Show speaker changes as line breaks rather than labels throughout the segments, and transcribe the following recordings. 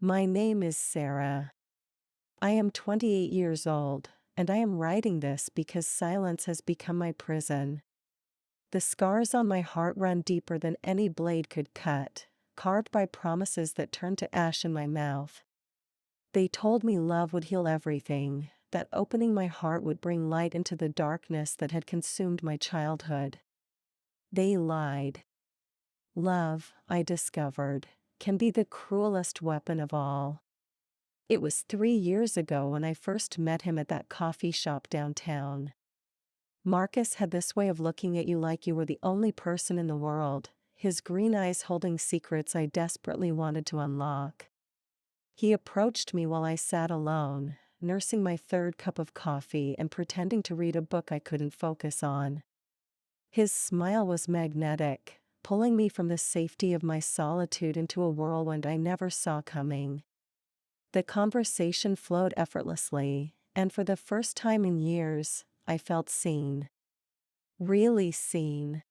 My name is Sarah. I am 28 years old, and I am writing this because silence has become my prison. The scars on my heart run deeper than any blade could cut, carved by promises that turned to ash in my mouth. They told me love would heal everything, that opening my heart would bring light into the darkness that had consumed my childhood. They lied. Love, I discovered, can be the cruelest weapon of all. It was 3 years ago when I first met him at that coffee shop downtown. Marcus had this way of looking at you like you were the only person in the world, his green eyes holding secrets I desperately wanted to unlock. He approached me while I sat alone, nursing my third cup of coffee and pretending to read a book I couldn't focus on. His smile was magnetic, pulling me from the safety of my solitude into a whirlwind I never saw coming. The conversation flowed effortlessly, and for the first time in years, I felt seen. Really seen.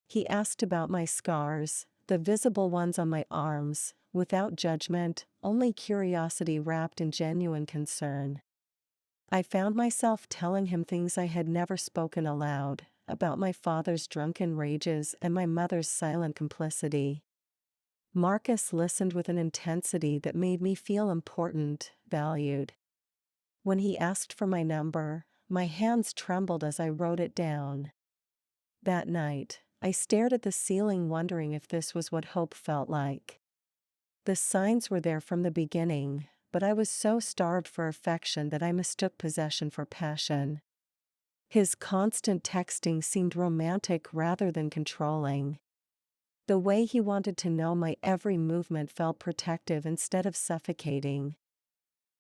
He asked about my scars, the visible ones on my arms, without judgment, only curiosity wrapped in genuine concern. I found myself telling him things I had never spoken aloud, about my father's drunken rages and my mother's silent complicity. Marcus listened with an intensity that made me feel important, valued. When he asked for my number, my hands trembled as I wrote it down. That night, I stared at the ceiling wondering if this was what hope felt like. The signs were there from the beginning, but I was so starved for affection that I mistook possession for passion. His constant texting seemed romantic rather than controlling. The way he wanted to know my every movement felt protective instead of suffocating.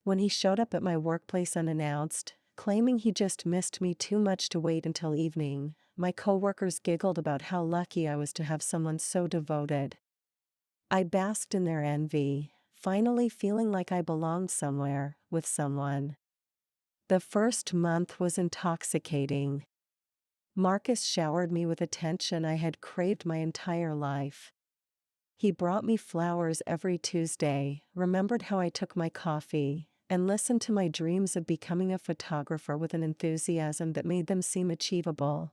When he showed up at my workplace unannounced, claiming he just missed me too much to wait until evening, my coworkers giggled about how lucky I was to have someone so devoted. I basked in their envy, finally feeling like I belonged somewhere, with someone. The first month was intoxicating. Marcus showered me with attention I had craved my entire life. He brought me flowers every Tuesday, remembered how I took my coffee, and listened to my dreams of becoming a photographer with an enthusiasm that made them seem achievable.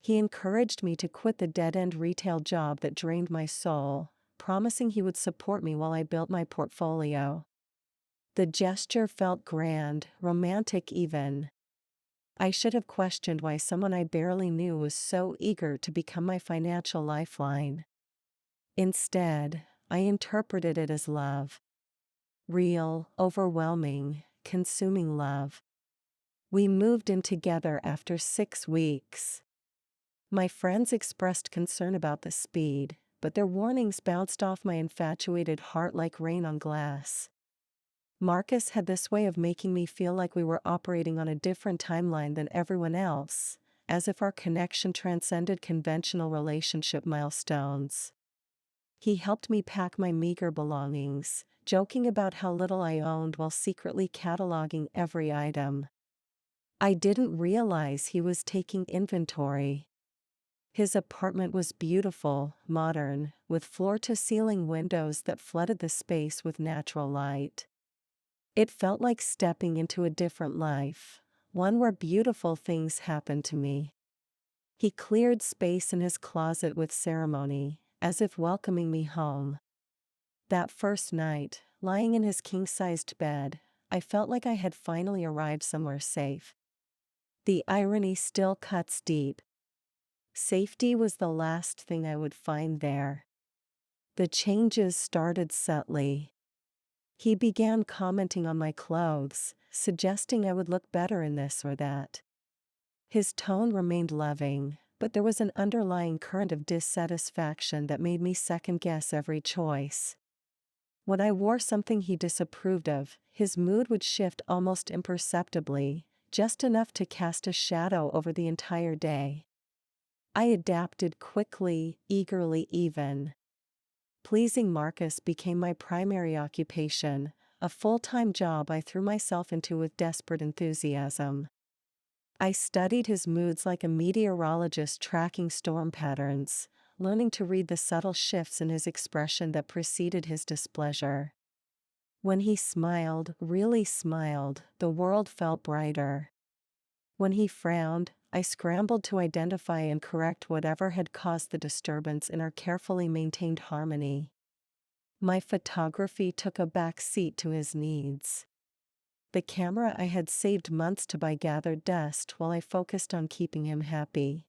He encouraged me to quit the dead-end retail job that drained my soul, promising he would support me while I built my portfolio. The gesture felt grand, romantic even. I should have questioned why someone I barely knew was so eager to become my financial lifeline. Instead, I interpreted it as love. Real, overwhelming, consuming love. We moved in together after 6 weeks. My friends expressed concern about the speed, but their warnings bounced off my infatuated heart like rain on glass. Marcus had this way of making me feel like we were operating on a different timeline than everyone else, as if our connection transcended conventional relationship milestones. He helped me pack my meager belongings, joking about how little I owned while secretly cataloging every item. I didn't realize he was taking inventory. His apartment was beautiful, modern, with floor-to-ceiling windows that flooded the space with natural light. It felt like stepping into a different life, one where beautiful things happened to me. He cleared space in his closet with ceremony, as if welcoming me home. That first night, lying in his king-sized bed, I felt like I had finally arrived somewhere safe. The irony still cuts deep. Safety was the last thing I would find there. The changes started subtly. He began commenting on my clothes, suggesting I would look better in this or that. His tone remained loving, but there was an underlying current of dissatisfaction that made me second-guess every choice. When I wore something he disapproved of, his mood would shift almost imperceptibly, just enough to cast a shadow over the entire day. I adapted quickly, eagerly even. Pleasing Marcus became my primary occupation, a full-time job I threw myself into with desperate enthusiasm. I studied his moods like a meteorologist tracking storm patterns, learning to read the subtle shifts in his expression that preceded his displeasure. When he smiled, really smiled, the world felt brighter. When he frowned, I scrambled to identify and correct whatever had caused the disturbance in our carefully maintained harmony. My photography took a back seat to his needs. The camera I had saved months to buy gathered dust while I focused on keeping him happy.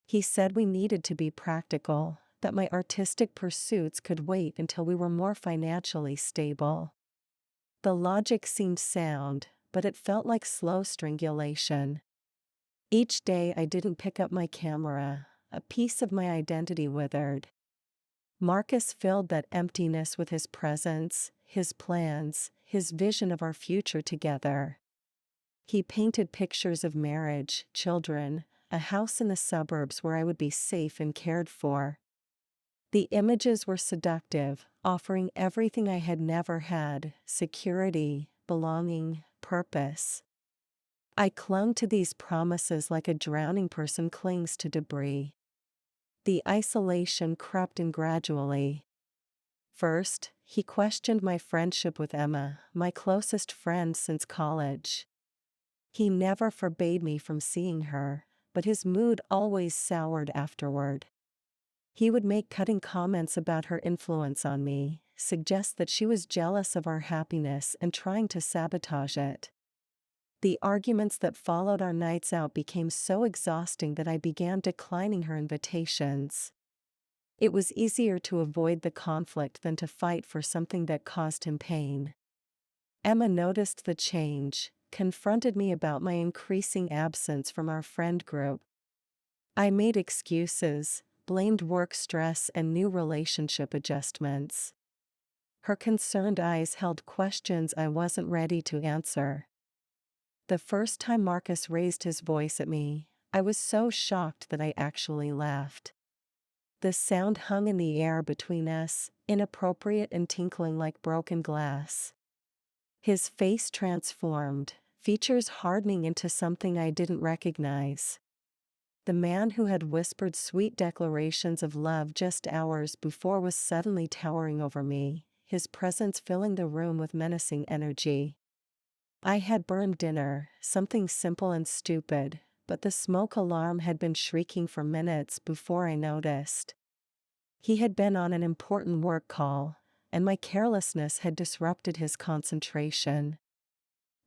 He said we needed to be practical, that my artistic pursuits could wait until we were more financially stable. The logic seemed sound, but it felt like slow strangulation. Each day I didn't pick up my camera, a piece of my identity withered. Marcus filled that emptiness with his presence, his plans, his vision of our future together. He painted pictures of marriage, children, a house in the suburbs where I would be safe and cared for. The images were seductive, offering everything I had never had: security, belonging, purpose. I clung to these promises like a drowning person clings to debris. The isolation crept in gradually. First, he questioned my friendship with Emma, my closest friend since college. He never forbade me from seeing her, but his mood always soured afterward. He would make cutting comments about her influence on me, suggest that she was jealous of our happiness and trying to sabotage it. The arguments that followed our nights out became so exhausting that I began declining her invitations. It was easier to avoid the conflict than to fight for something that caused him pain. Emma noticed the change, confronted me about my increasing absence from our friend group. I made excuses, blamed work stress and new relationship adjustments. Her concerned eyes held questions I wasn't ready to answer. The first time Marcus raised his voice at me, I was so shocked that I actually laughed. The sound hung in the air between us, inappropriate and tinkling like broken glass. His face transformed, features hardening into something I didn't recognize. The man who had whispered sweet declarations of love just hours before was suddenly towering over me, his presence filling the room with menacing energy. I had burned dinner, something simple and stupid, but the smoke alarm had been shrieking for minutes before I noticed. He had been on an important work call, and my carelessness had disrupted his concentration.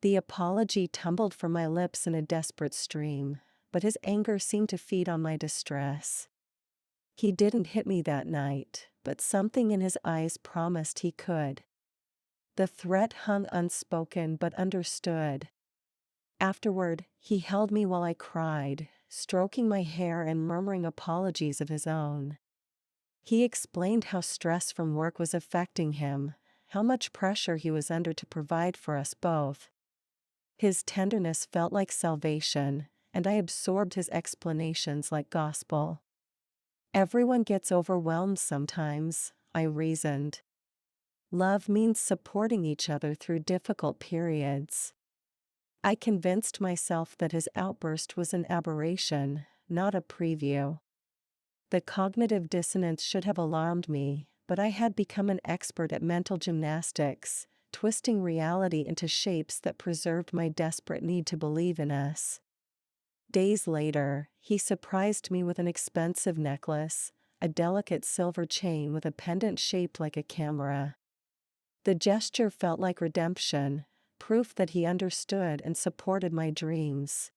The apology tumbled from my lips in a desperate stream, but his anger seemed to feed on my distress. He didn't hit me that night, but something in his eyes promised he could. The threat hung unspoken but understood. Afterward, he held me while I cried, stroking my hair and murmuring apologies of his own. He explained how stress from work was affecting him, how much pressure he was under to provide for us both. His tenderness felt like salvation, and I absorbed his explanations like gospel. Everyone gets overwhelmed sometimes, I reasoned. Love means supporting each other through difficult periods. I convinced myself that his outburst was an aberration, not a preview. The cognitive dissonance should have alarmed me, but I had become an expert at mental gymnastics, twisting reality into shapes that preserved my desperate need to believe in us. Days later, he surprised me with an expensive necklace, a delicate silver chain with a pendant shaped like a camera. The gesture felt like redemption, proof that he understood and supported my dreams.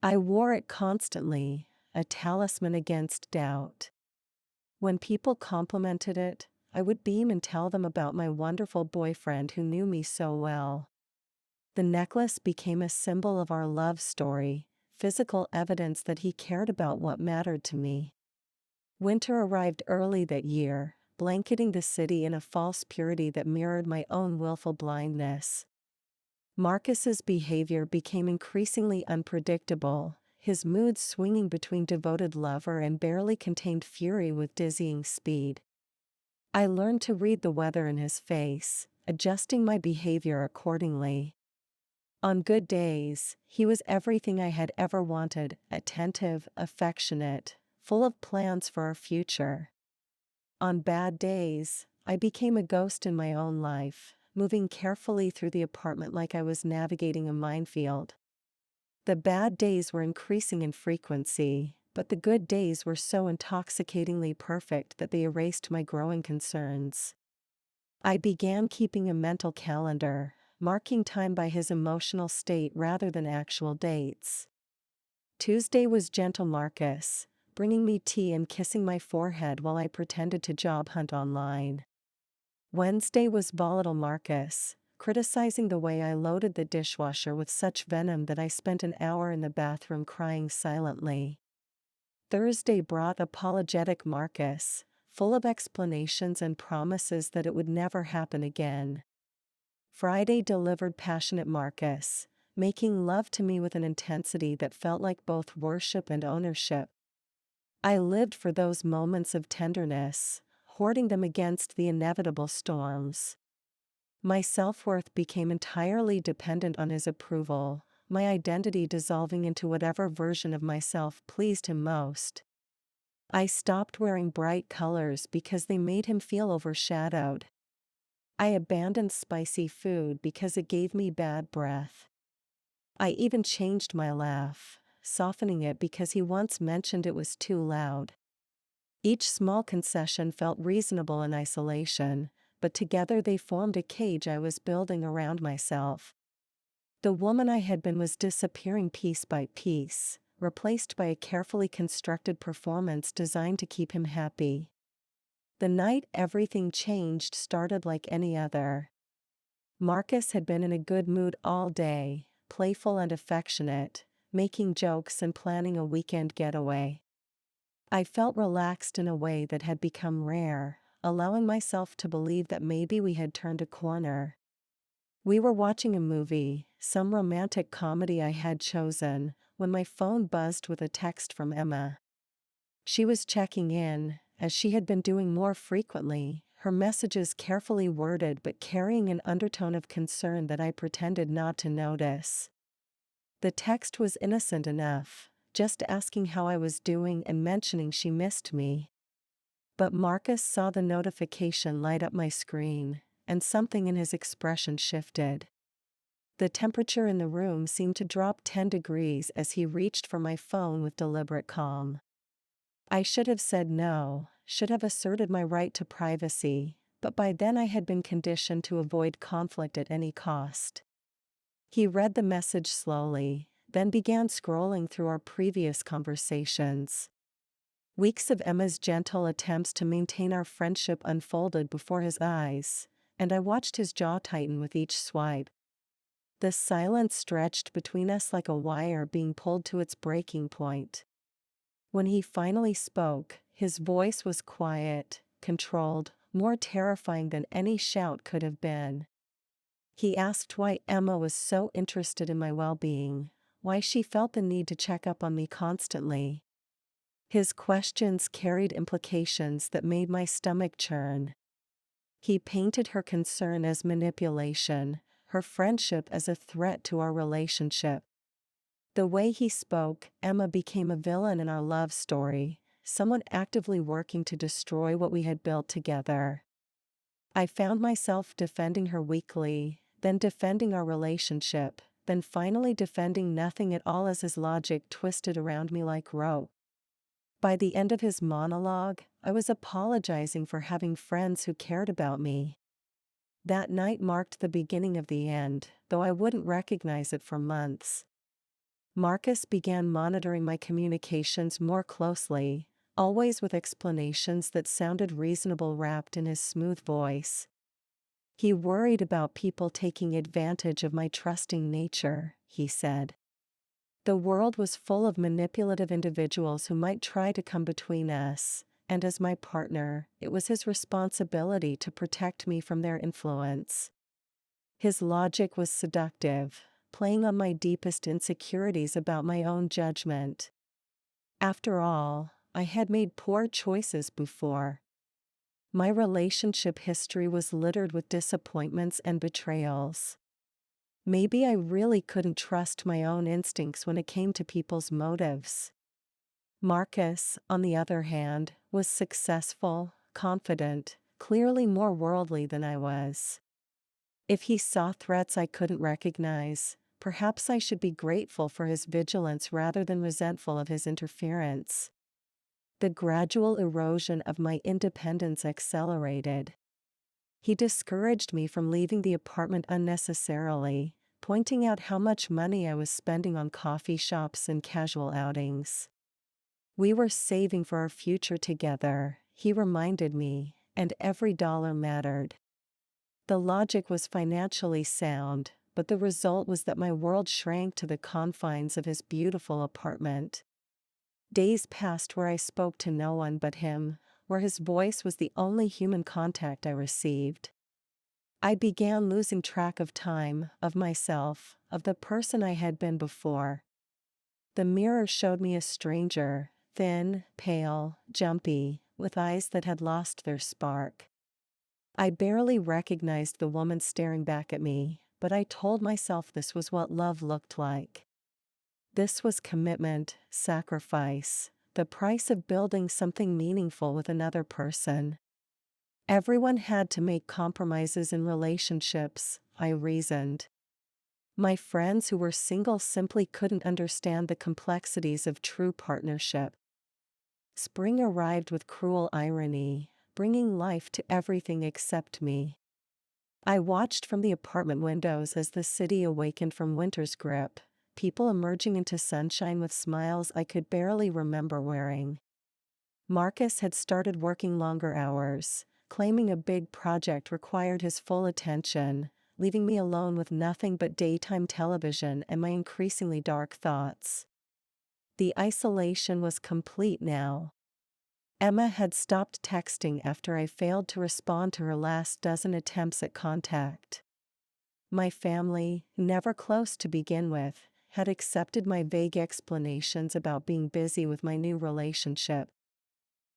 I wore it constantly, a talisman against doubt. When people complimented it, I would beam and tell them about my wonderful boyfriend who knew me so well. The necklace became a symbol of our love story, physical evidence that he cared about what mattered to me. Winter arrived early that year, blanketing the city in a false purity that mirrored my own willful blindness. Marcus's behavior became increasingly unpredictable, his moods swinging between devoted lover and barely contained fury with dizzying speed. I learned to read the weather in his face, adjusting my behavior accordingly. On good days, he was everything I had ever wanted: attentive, affectionate, full of plans for our future. On bad days, I became a ghost in my own life, moving carefully through the apartment like I was navigating a minefield. The bad days were increasing in frequency, but the good days were so intoxicatingly perfect that they erased my growing concerns. I began keeping a mental calendar, marking time by his emotional state rather than actual dates. Tuesday was gentle Marcus, bringing me tea and kissing my forehead while I pretended to job hunt online. Wednesday was volatile Marcus, criticizing the way I loaded the dishwasher with such venom that I spent an hour in the bathroom crying silently. Thursday brought apologetic Marcus, full of explanations and promises that it would never happen again. Friday delivered passionate Marcus, making love to me with an intensity that felt like both worship and ownership. I lived for those moments of tenderness, hoarding them against the inevitable storms. My self-worth became entirely dependent on his approval, my identity dissolving into whatever version of myself pleased him most. I stopped wearing bright colors because they made him feel overshadowed. I abandoned spicy food because it gave me bad breath. I even changed my laugh, softening it because he once mentioned it was too loud. Each small concession felt reasonable in isolation, but together they formed a cage I was building around myself. The woman I had been was disappearing piece by piece, replaced by a carefully constructed performance designed to keep him happy. The night everything changed started like any other. Marcus had been in a good mood all day, playful and affectionate, making jokes and planning a weekend getaway. I felt relaxed in a way that had become rare, allowing myself to believe that maybe we had turned a corner. We were watching a movie, some romantic comedy I had chosen, when my phone buzzed with a text from Emma. She was checking in, as she had been doing more frequently, her messages carefully worded but carrying an undertone of concern that I pretended not to notice. The text was innocent enough, just asking how I was doing and mentioning she missed me. But Marcus saw the notification light up my screen, and something in his expression shifted. The temperature in the room seemed to drop 10 degrees as he reached for my phone with deliberate calm. I should have said no, should have asserted my right to privacy, but by then I had been conditioned to avoid conflict at any cost. He read the message slowly, then began scrolling through our previous conversations. Weeks of Emma's gentle attempts to maintain our friendship unfolded before his eyes, and I watched his jaw tighten with each swipe. The silence stretched between us like a wire being pulled to its breaking point. When he finally spoke, his voice was quiet, controlled, more terrifying than any shout could have been. He asked why Emma was so interested in my well-being, why she felt the need to check up on me constantly. His questions carried implications that made my stomach churn. He painted her concern as manipulation, her friendship as a threat to our relationship. The way he spoke, Emma became a villain in our love story, someone actively working to destroy what we had built together. I found myself defending her weakly, then defending our relationship, then finally defending nothing at all as his logic twisted around me like rope. By the end of his monologue, I was apologizing for having friends who cared about me. That night marked the beginning of the end, though I wouldn't recognize it for months. Marcus began monitoring my communications more closely, always with explanations that sounded reasonable wrapped in his smooth voice. He worried about people taking advantage of my trusting nature, he said. The world was full of manipulative individuals who might try to come between us, and as my partner, it was his responsibility to protect me from their influence. His logic was seductive, playing on my deepest insecurities about my own judgment. After all, I had made poor choices before. My relationship history was littered with disappointments and betrayals. Maybe I really couldn't trust my own instincts when it came to people's motives. Marcus, on the other hand, was successful, confident, clearly more worldly than I was. If he saw threats I couldn't recognize, perhaps I should be grateful for his vigilance rather than resentful of his interference. The gradual erosion of my independence accelerated. He discouraged me from leaving the apartment unnecessarily, pointing out how much money I was spending on coffee shops and casual outings. We were saving for our future together, he reminded me, and every dollar mattered. The logic was financially sound, but the result was that my world shrank to the confines of his beautiful apartment. Days passed where I spoke to no one but him, where his voice was the only human contact I received. I began losing track of time, of myself, of the person I had been before. The mirror showed me a stranger, thin, pale, jumpy, with eyes that had lost their spark. I barely recognized the woman staring back at me, but I told myself this was what love looked like. This was commitment, sacrifice, the price of building something meaningful with another person. Everyone had to make compromises in relationships, I reasoned. My friends who were single simply couldn't understand the complexities of true partnership. Spring arrived with cruel irony, bringing life to everything except me. I watched from the apartment windows as the city awakened from winter's grip, people emerging into sunshine with smiles I could barely remember wearing. Marcus had started working longer hours, claiming a big project required his full attention, leaving me alone with nothing but daytime television and my increasingly dark thoughts. The isolation was complete now. Emma had stopped texting after I failed to respond to her last dozen attempts at contact. My family, never close to begin with, had accepted my vague explanations about being busy with my new relationship.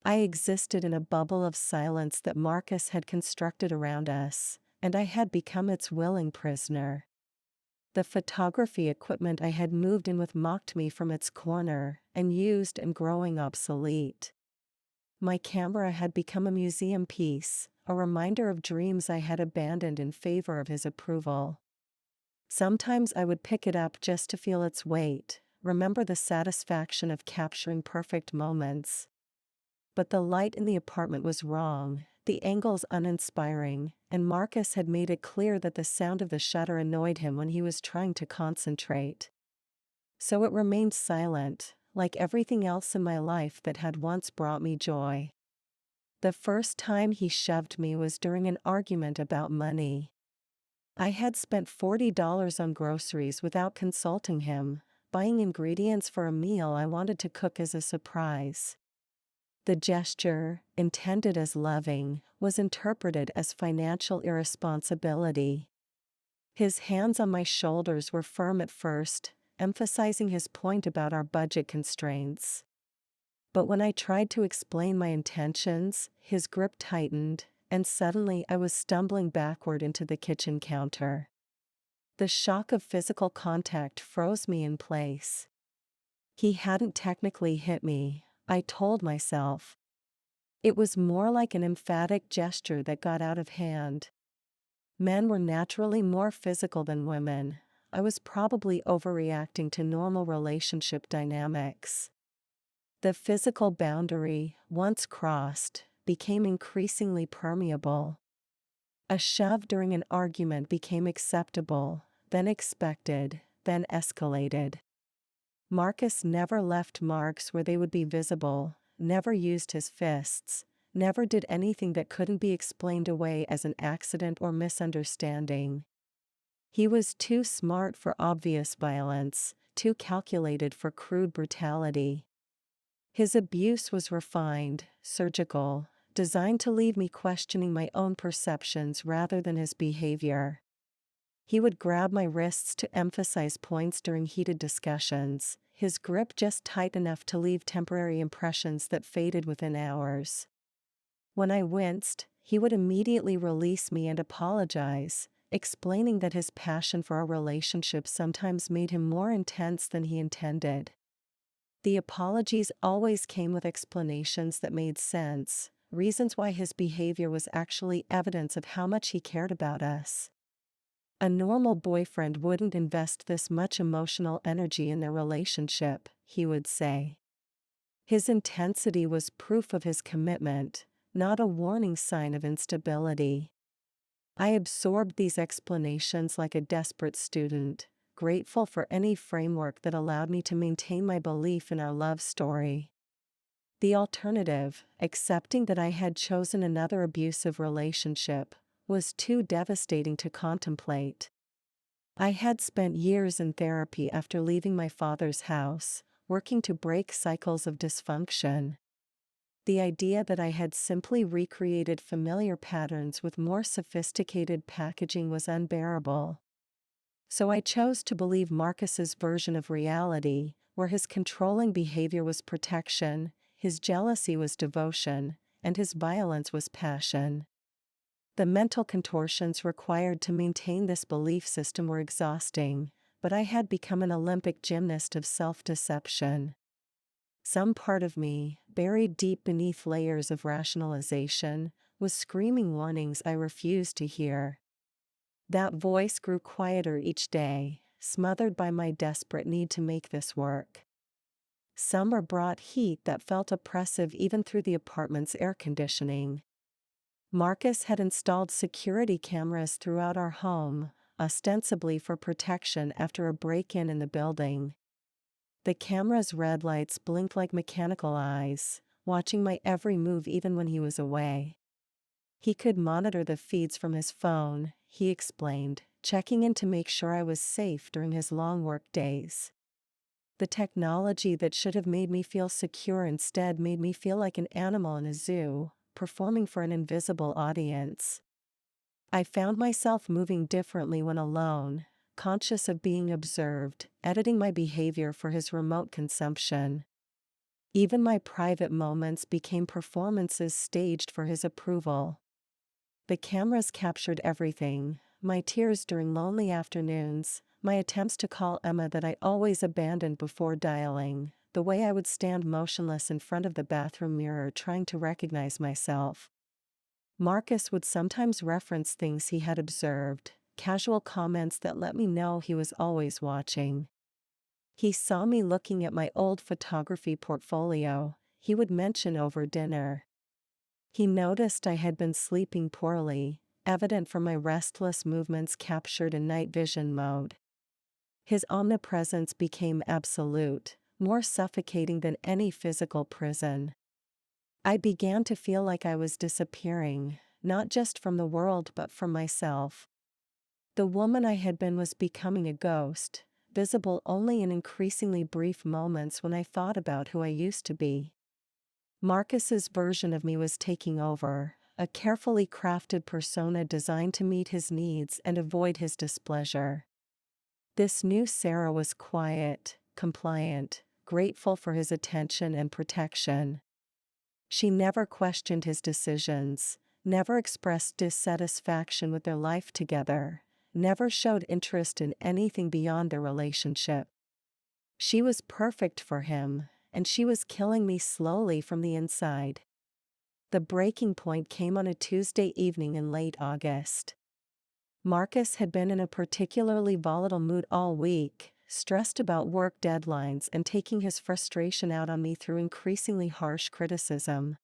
I existed in a bubble of silence that Marcus had constructed around us, and I had become its willing prisoner. The photography equipment I had moved in with mocked me from its corner, unused and growing obsolete. My camera had become a museum piece, a reminder of dreams I had abandoned in favor of his approval. Sometimes I would pick it up just to feel its weight, remember the satisfaction of capturing perfect moments. But the light in the apartment was wrong, the angles uninspiring, and Marcus had made it clear that the sound of the shutter annoyed him when he was trying to concentrate. So it remained silent, like everything else in my life that had once brought me joy. The first time he shoved me was during an argument about money. I had spent $40 on groceries without consulting him, buying ingredients for a meal I wanted to cook as a surprise. The gesture, intended as loving, was interpreted as financial irresponsibility. His hands on my shoulders were firm at first, emphasizing his point about our budget constraints. But when I tried to explain my intentions, his grip tightened, and suddenly I was stumbling backward into the kitchen counter. The shock of physical contact froze me in place. He hadn't technically hit me, I told myself. It was more like an emphatic gesture that got out of hand. Men were naturally more physical than women. I was probably overreacting to normal relationship dynamics. The physical boundary, once crossed, became increasingly permeable. A shove during an argument became acceptable, then expected, then escalated. Marcus never left marks where they would be visible, never used his fists, never did anything that couldn't be explained away as an accident or misunderstanding. He was too smart for obvious violence, too calculated for crude brutality. His abuse was refined, surgical, designed to leave me questioning my own perceptions rather than his behavior. He would grab my wrists to emphasize points during heated discussions, his grip just tight enough to leave temporary impressions that faded within hours. When I winced, he would immediately release me and apologize, explaining that his passion for our relationship sometimes made him more intense than he intended. The apologies always came with explanations that made sense, reasons why his behavior was actually evidence of how much he cared about us. A normal boyfriend wouldn't invest this much emotional energy in their relationship, he would say. His intensity was proof of his commitment, not a warning sign of instability. I absorbed these explanations like a desperate student, grateful for any framework that allowed me to maintain my belief in our love story. The alternative, accepting that I had chosen another abusive relationship, was too devastating to contemplate. I had spent years in therapy after leaving my father's house, working to break cycles of dysfunction. The idea that I had simply recreated familiar patterns with more sophisticated packaging was unbearable. So I chose to believe Marcus's version of reality, where his controlling behavior was protection, his jealousy was devotion, and his violence was passion. The mental contortions required to maintain this belief system were exhausting, but I had become an Olympic gymnast of self-deception. Some part of me, buried deep beneath layers of rationalization, was screaming warnings I refused to hear. That voice grew quieter each day, smothered by my desperate need to make this work. Summer brought heat that felt oppressive even through the apartment's air conditioning. Marcus had installed security cameras throughout our home, ostensibly for protection after a break-in in the building. The camera's red lights blinked like mechanical eyes, watching my every move even when he was away. He could monitor the feeds from his phone, he explained, checking in to make sure I was safe during his long work days. The technology that should have made me feel secure instead made me feel like an animal in a zoo, performing for an invisible audience. I found myself moving differently when alone, conscious of being observed, editing my behavior for his remote consumption. Even my private moments became performances staged for his approval. The cameras captured everything: my tears during lonely afternoons, my attempts to call Emma that I always abandoned before dialing, the way I would stand motionless in front of the bathroom mirror trying to recognize myself. Marcus would sometimes reference things he had observed, casual comments that let me know he was always watching. He saw me looking at my old photography portfolio, he would mention over dinner. He noticed I had been sleeping poorly, evident from my restless movements captured in night vision mode. His omnipresence became absolute, more suffocating than any physical prison. I began to feel like I was disappearing, not just from the world but from myself. The woman I had been was becoming a ghost, visible only in increasingly brief moments when I thought about who I used to be. Marcus's version of me was taking over, a carefully crafted persona designed to meet his needs and avoid his displeasure. This new Sarah was quiet, compliant, grateful for his attention and protection. She never questioned his decisions, never expressed dissatisfaction with their life together, never showed interest in anything beyond their relationship. She was perfect for him, and she was killing me slowly from the inside. The breaking point came on a Tuesday evening in late August. Marcus had been in a particularly volatile mood all week, stressed about work deadlines and taking his frustration out on me through increasingly harsh criticism.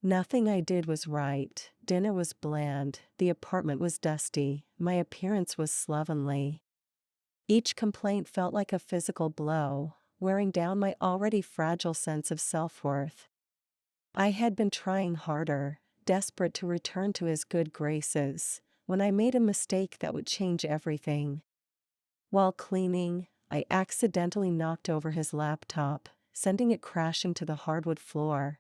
Nothing I did was right, dinner was bland, the apartment was dusty, my appearance was slovenly. Each complaint felt like a physical blow, wearing down my already fragile sense of self-worth. I had been trying harder, desperate to return to his good graces, when I made a mistake that would change everything. While cleaning, I accidentally knocked over his laptop, sending it crashing to the hardwood floor.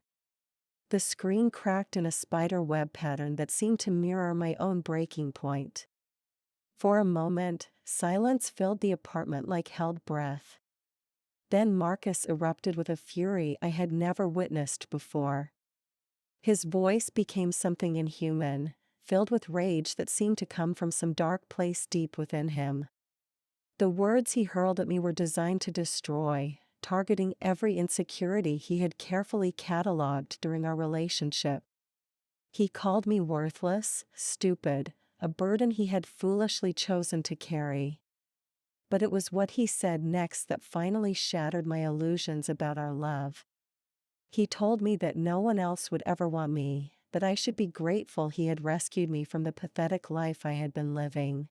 The screen cracked in a spider web pattern that seemed to mirror my own breaking point. For a moment, silence filled the apartment like held breath. Then Marcus erupted with a fury I had never witnessed before. His voice became something inhuman, filled with rage that seemed to come from some dark place deep within him. The words he hurled at me were designed to destroy, targeting every insecurity he had carefully catalogued during our relationship. He called me worthless, stupid, a burden he had foolishly chosen to carry. But it was what he said next that finally shattered my illusions about our love. He told me that no one else would ever want me, that I should be grateful he had rescued me from the pathetic life I had been living.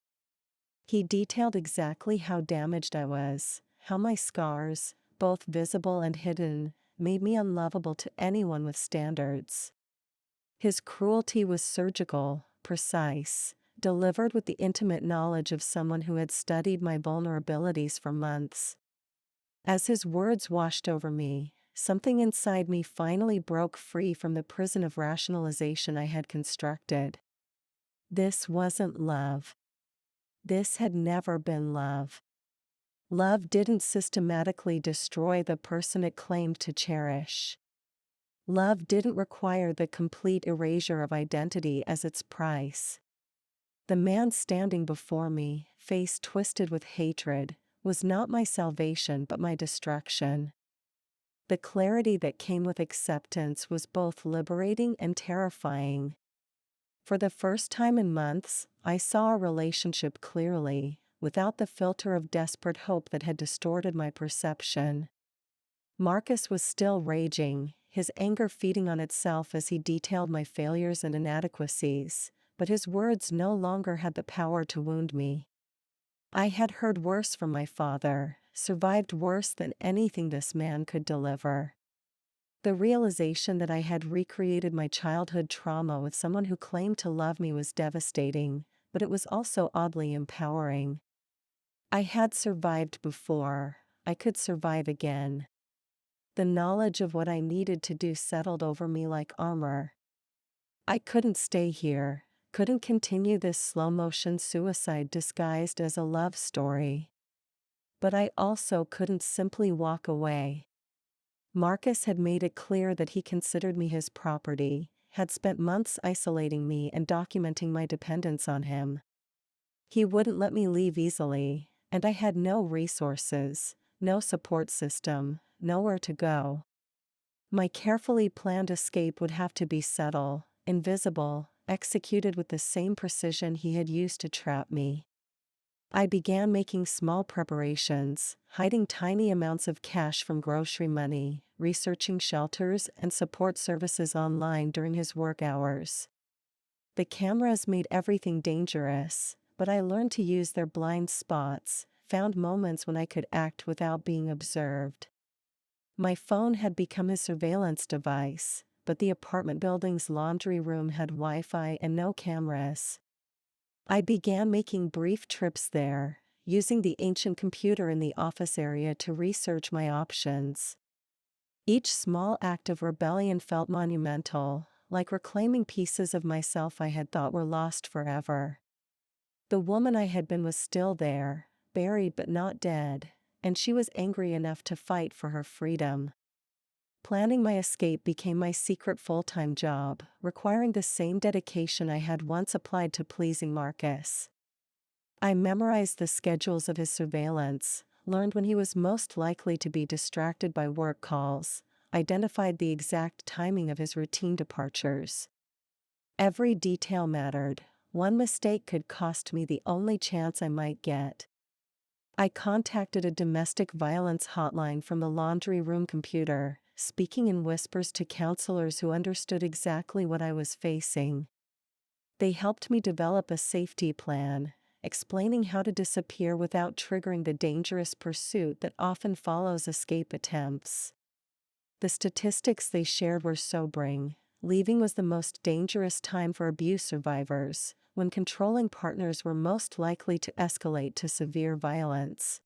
He detailed exactly how damaged I was, how my scars, both visible and hidden, made me unlovable to anyone with standards. His cruelty was surgical, precise, delivered with the intimate knowledge of someone who had studied my vulnerabilities for months. As his words washed over me, something inside me finally broke free from the prison of rationalization I had constructed. This wasn't love. This had never been love. Love didn't systematically destroy the person it claimed to cherish. Love didn't require the complete erasure of identity as its price. The man standing before me, face twisted with hatred, was not my salvation but my destruction. The clarity that came with acceptance was both liberating and terrifying. For the first time in months, I saw a relationship clearly, without the filter of desperate hope that had distorted my perception. Marcus was still raging, his anger feeding on itself as he detailed my failures and inadequacies, but his words no longer had the power to wound me. I had heard worse from my father, survived worse than anything this man could deliver. The realization that I had recreated my childhood trauma with someone who claimed to love me was devastating, but it was also oddly empowering. I had survived before, I could survive again. The knowledge of what I needed to do settled over me like armor. I couldn't stay here, couldn't continue this slow-motion suicide disguised as a love story. But I also couldn't simply walk away. Marcus had made it clear that he considered me his property, had spent months isolating me and documenting my dependence on him. He wouldn't let me leave easily, and I had no resources, no support system, nowhere to go. My carefully planned escape would have to be subtle, invisible, executed with the same precision he had used to trap me. I began making small preparations, hiding tiny amounts of cash from grocery money, researching shelters and support services online during his work hours. The cameras made everything dangerous, but I learned to use their blind spots, found moments when I could act without being observed. My phone had become his surveillance device, but the apartment building's laundry room had Wi-Fi and no cameras. I began making brief trips there, using the ancient computer in the office area to research my options. Each small act of rebellion felt monumental, like reclaiming pieces of myself I had thought were lost forever. The woman I had been was still there, buried but not dead, and she was angry enough to fight for her freedom. Planning my escape became my secret full-time job, requiring the same dedication I had once applied to pleasing Marcus. I memorized the schedules of his surveillance, learned when he was most likely to be distracted by work calls, identified the exact timing of his routine departures. Every detail mattered. One mistake could cost me the only chance I might get. I contacted a domestic violence hotline from the laundry room computer, speaking in whispers to counselors who understood exactly what I was facing. They helped me develop a safety plan, explaining how to disappear without triggering the dangerous pursuit that often follows escape attempts. The statistics they shared were sobering. Leaving was the most dangerous time for abuse survivors, when controlling partners were most likely to escalate to severe violence.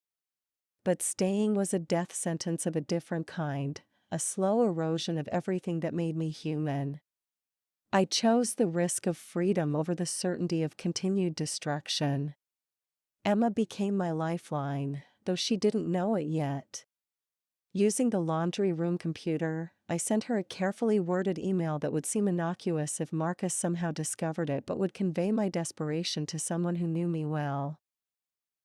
But staying was a death sentence of a different kind, a slow erosion of everything that made me human. I chose the risk of freedom over the certainty of continued destruction. Emma became my lifeline, though she didn't know it yet. Using the laundry room computer, I sent her a carefully worded email that would seem innocuous if Marcus somehow discovered it but would convey my desperation to someone who knew me well.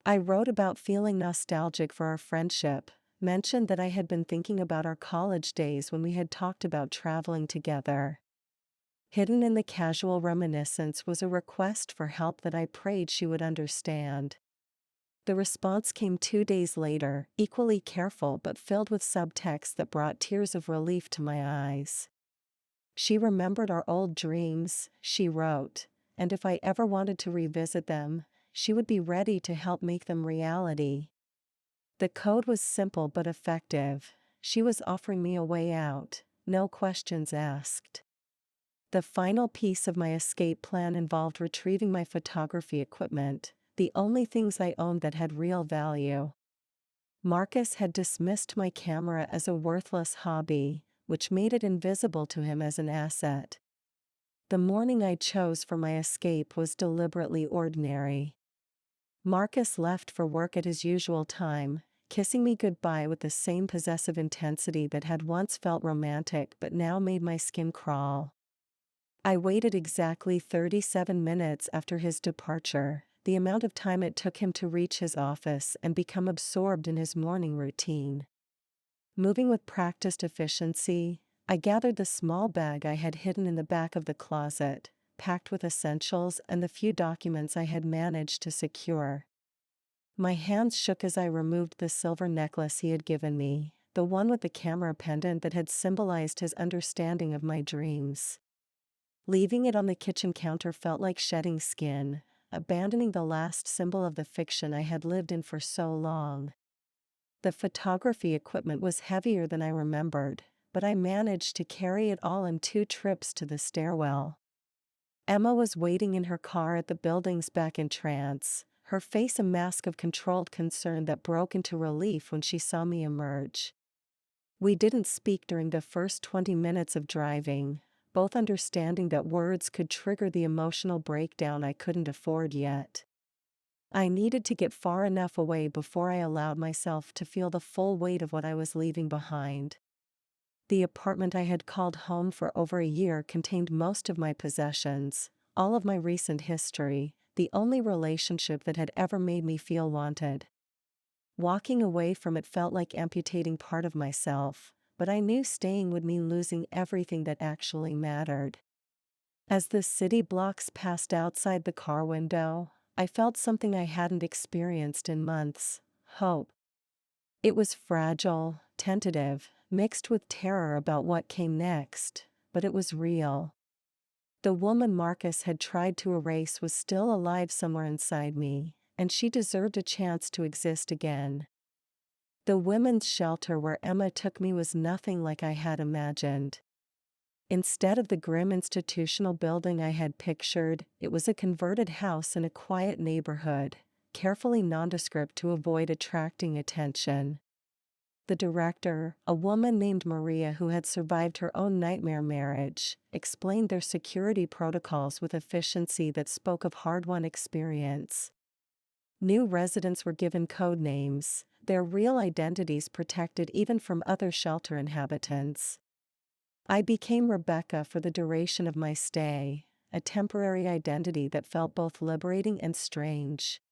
I wrote about feeling nostalgic for our friendship, mentioned that I had been thinking about our college days when we had talked about traveling together. Hidden in the casual reminiscence was a request for help that I prayed she would understand. The response came 2 days later, equally careful but filled with subtext that brought tears of relief to my eyes. She remembered our old dreams, she wrote, and if I ever wanted to revisit them, she would be ready to help make them reality. The code was simple but effective. She was offering me a way out, no questions asked. The final piece of my escape plan involved retrieving my photography equipment, the only things I owned that had real value. Marcus had dismissed my camera as a worthless hobby, which made it invisible to him as an asset. The morning I chose for my escape was deliberately ordinary. Marcus left for work at his usual time, kissing me goodbye with the same possessive intensity that had once felt romantic but now made my skin crawl. I waited exactly 37 minutes after his departure, the amount of time it took him to reach his office and become absorbed in his morning routine. Moving with practiced efficiency, I gathered the small bag I had hidden in the back of the closet, packed with essentials and the few documents I had managed to secure. My hands shook as I removed the silver necklace he had given me, the one with the camera pendant that had symbolized his understanding of my dreams. Leaving it on the kitchen counter felt like shedding skin, abandoning the last symbol of the fiction I had lived in for so long. The photography equipment was heavier than I remembered, but I managed to carry it all in 2 trips to the stairwell. Emma was waiting in her car at the building's back entrance, her face a mask of controlled concern that broke into relief when she saw me emerge. We didn't speak during the first 20 minutes of driving, both understanding that words could trigger the emotional breakdown I couldn't afford yet. I needed to get far enough away before I allowed myself to feel the full weight of what I was leaving behind. The apartment I had called home for over a year contained most of my possessions, all of my recent history, the only relationship that had ever made me feel wanted. Walking away from it felt like amputating part of myself, but I knew staying would mean losing everything that actually mattered. As the city blocks passed outside the car window, I felt something I hadn't experienced in months: hope. It was fragile, tentative, mixed with terror about what came next, but it was real. The woman Marcus had tried to erase was still alive somewhere inside me, and she deserved a chance to exist again. The women's shelter where Emma took me was nothing like I had imagined. Instead of the grim institutional building I had pictured, it was a converted house in a quiet neighborhood, carefully nondescript to avoid attracting attention. The director, a woman named Maria who had survived her own nightmare marriage, explained their security protocols with efficiency that spoke of hard-won experience. New residents were given code names, their real identities protected even from other shelter inhabitants. I became Rebecca for the duration of my stay, a temporary identity that felt both liberating and strange.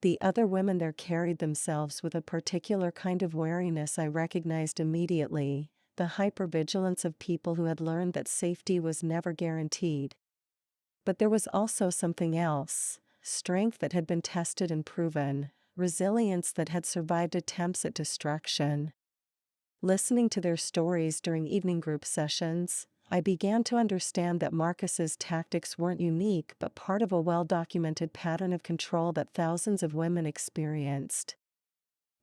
The other women there carried themselves with a particular kind of wariness I recognized immediately, the hypervigilance of people who had learned that safety was never guaranteed. But there was also something else: strength that had been tested and proven, resilience that had survived attempts at destruction. Listening to their stories during evening group sessions, I began to understand that Marcus's tactics weren't unique but part of a well-documented pattern of control that thousands of women experienced.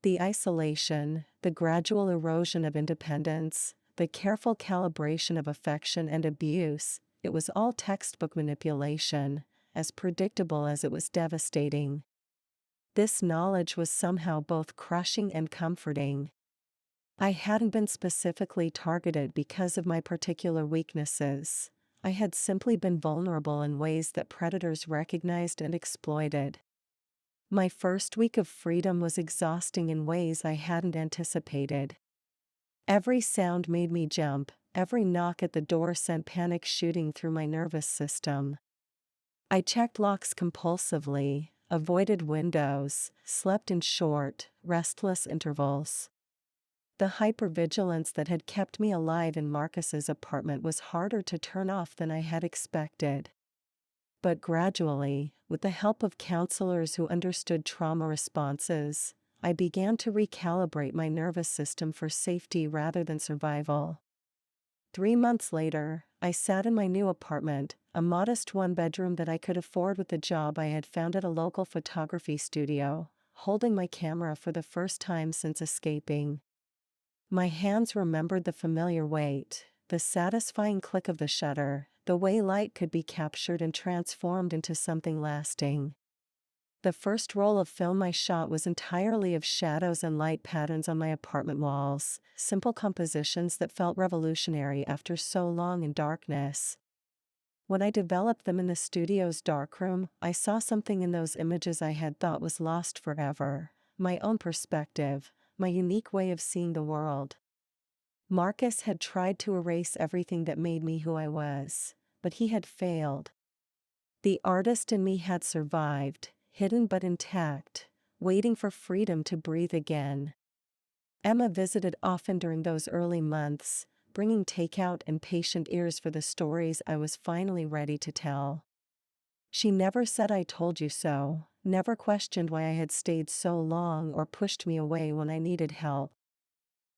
The isolation, the gradual erosion of independence, the careful calibration of affection and abuse, it was all textbook manipulation, as predictable as it was devastating. This knowledge was somehow both crushing and comforting. I hadn't been specifically targeted because of my particular weaknesses. I had simply been vulnerable in ways that predators recognized and exploited. My first week of freedom was exhausting in ways I hadn't anticipated. Every sound made me jump, every knock at the door sent panic shooting through my nervous system. I checked locks compulsively, avoided windows, slept in short, restless intervals. The hypervigilance that had kept me alive in Marcus's apartment was harder to turn off than I had expected. But gradually, with the help of counselors who understood trauma responses, I began to recalibrate my nervous system for safety rather than survival. 3 months later, I sat in my new apartment, a modest one-bedroom that I could afford with the job I had found at a local photography studio, holding my camera for the first time since escaping. My hands remembered the familiar weight, the satisfying click of the shutter, the way light could be captured and transformed into something lasting. The first roll of film I shot was entirely of shadows and light patterns on my apartment walls, simple compositions that felt revolutionary after so long in darkness. When I developed them in the studio's darkroom, I saw something in those images I had thought was lost forever: my own perspective, my unique way of seeing the world. Marcus had tried to erase everything that made me who I was, but he had failed. The artist in me had survived, hidden but intact, waiting for freedom to breathe again. Emma visited often during those early months, bringing takeout and patient ears for the stories I was finally ready to tell. She never said "I told you so," never questioned why I had stayed so long or pushed me away when I needed help.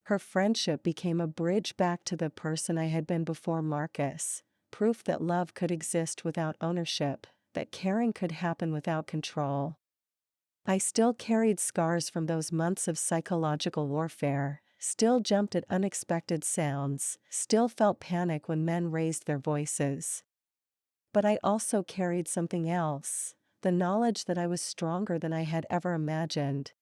Her friendship became a bridge back to the person I had been before Marcus, proof that love could exist without ownership, that caring could happen without control. I still carried scars from those months of psychological warfare, still jumped at unexpected sounds, still felt panic when men raised their voices. But I also carried something else, the knowledge that I was stronger than I had ever imagined.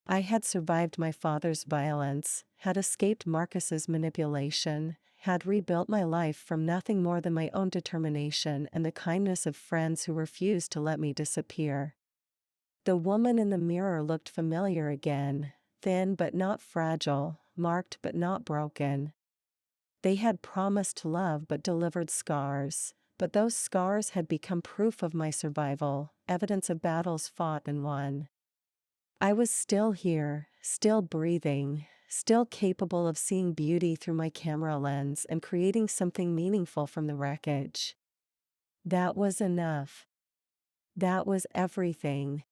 I had survived my father's violence, had escaped Marcus's manipulation, had rebuilt my life from nothing more than my own determination and the kindness of friends who refused to let me disappear. The woman in the mirror looked familiar again, thin but not fragile, marked but not broken. They had promised love but delivered scars, but those scars had become proof of my survival, evidence of battles fought and won. I was still here, still breathing, still capable of seeing beauty through my camera lens and creating something meaningful from the wreckage. That was enough. That was everything.